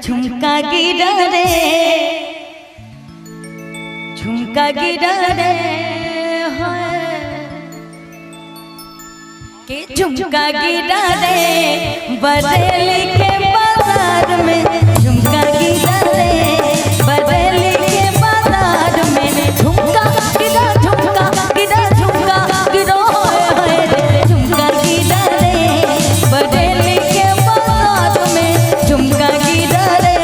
झुमका गिरा रे, झुमका गिरा रे, के झुमका गिरा रे, बरेली के बाजार में झुमका गिरा रे, बरेली के बाजार में झुमका गिरा, झुमका गिरा, झुमका गिरा रे, झुमका गिरा रे, बरेली के बाजार में झुमका गिरा रे।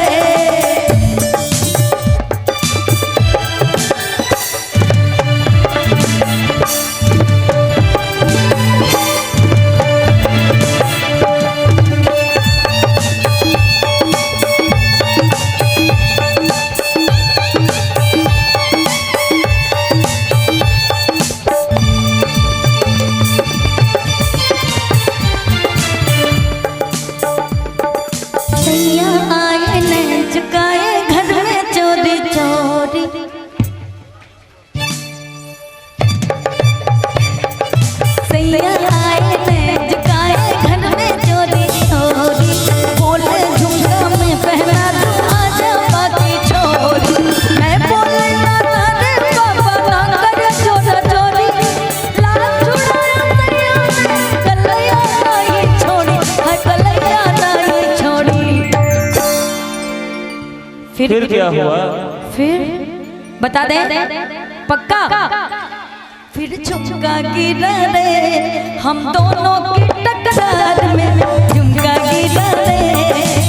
फिर क्या हुआ? फिर बता दे पक्का। फिर झुमका गिरा रे, हम दोनों की टकरार में झुमका गिरा रे,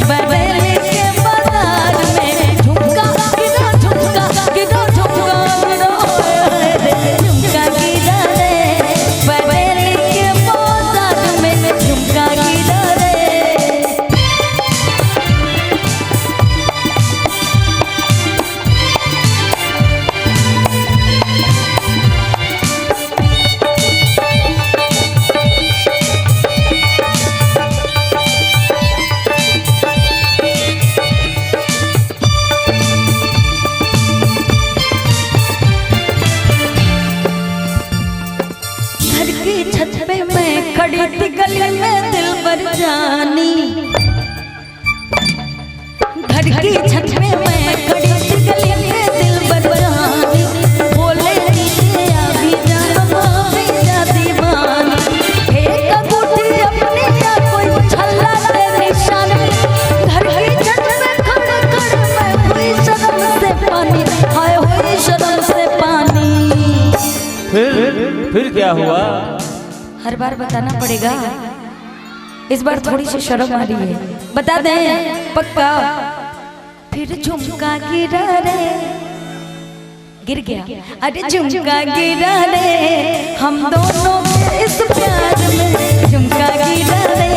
बरेली के बाजार में झुमका गिरा, झुमका गिरा, झुमका गिरा रे, झुमका गिरा रे, बरेली के बाजार में झुमका गिरा रे। छत पे मैं खड़ी थी गली में दिल पर जानी, घर की छत पे मैं खड़ी थी गली में दिल पर जानी, बोले नीचे अभी जानो भी जा दीवानी, एक अंगूठी अपनी या कोई छल्ला से निशान, घर की छत पे खड़े खड़े मैं हुई शर्म से पानी, हाय हुई शर्म से पानी। फिर क्या हुआ? हर बार बताना पड़ेगा, इस बार थोड़ी सी शर्म आ रही है, बता दें पक्का। फिर झुमका गिरा रे, गिर गया, अरे झुमका गिरा रे, हम दोनों के इस प्यार में झुमका गिरा रे,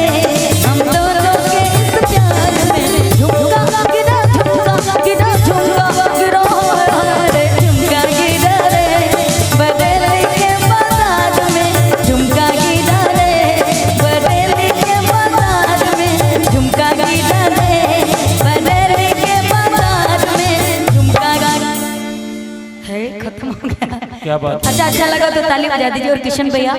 हम दोनों के इस प्यार में झुमका गिरा, झुमका गिरा, झुमका गिरा रे, झुमका गिरा रे, बरेली के बाजार में झुमका गिरा रे, बरेली के बाजार में झुमका गिरा रे, बरेली के बाजार में झुमका गिरा है। खत्म हो गया। क्या बात? अच्छा लगा तो ताली बजा दीजिए। और किशन भैया